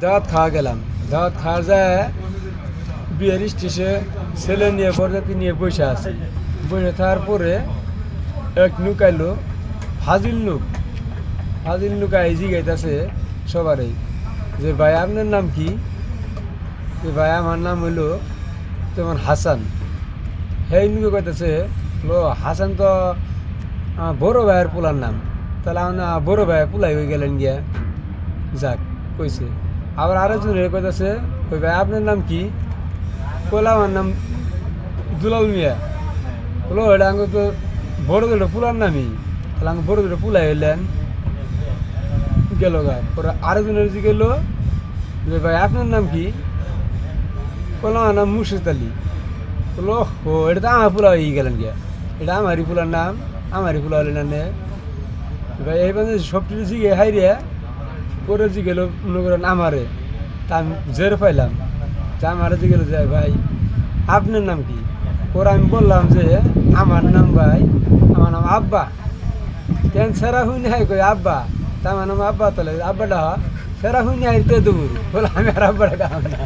দাওয়াত খাওয়া গেলাম। দাওয়াত খাওয়া যায় বিয়ের স্টেশে ছেলে নিয়ে বরযাত্রী নিয়ে বসে আছে। বসে থাকার পরে এক লোক আইলো, ফাজিল লোক আই জিগাইতেছে সবারই যে ভাই আপনার নাম কি? যে ভাই আমার নাম হইলো যেমন হাসান। সেই লোকে কইতেছে লো হাসান তো আমার বড় ভাইয়ের পোলার নাম, তাহলে আমার বড় ভাইয়ের পোলাই হয়ে গেলেন গিয়া। যাক কইছে। আবার আরেকজন কইতেছে ওই ভাই আপনার নাম কি? কইলাম আমার নাম দুলাল মিয়া। বলো এটা আঙ্গ তো বড় দুটো পোলার নামই, তাহলে আমি বড় দুটো পোলাই হইলেন গেল গা। পরে আরেকজনের যে গেল যে ভাই আপনার নাম কি? বললাম আমার নাম মুর্শিদ আলী। বললো ও এটা তো আমার পোলা হয়ে গেলেন গিয়া, এটা আমারই পোলার নাম, আমারই পোলা হলেন না ভাই। এই মানে সব কিছু জিগে হাই রে পরে জি গেল মনে করেন আমারে, তা আমি জের পাইলাম যে আমারে জি গেল যে ভাই আপনার নাম কি? পরে আমি বললাম যে আমার নাম ভাই আমার নাম আব্বা। কেন সেরা হুই নাই কই আব্বা, তা আমার নাম আব্বা, তাহলে আব্বাটা সেরা হুই নাই দেবো বলে আমি আর আব্বাটা খাওয়াম না।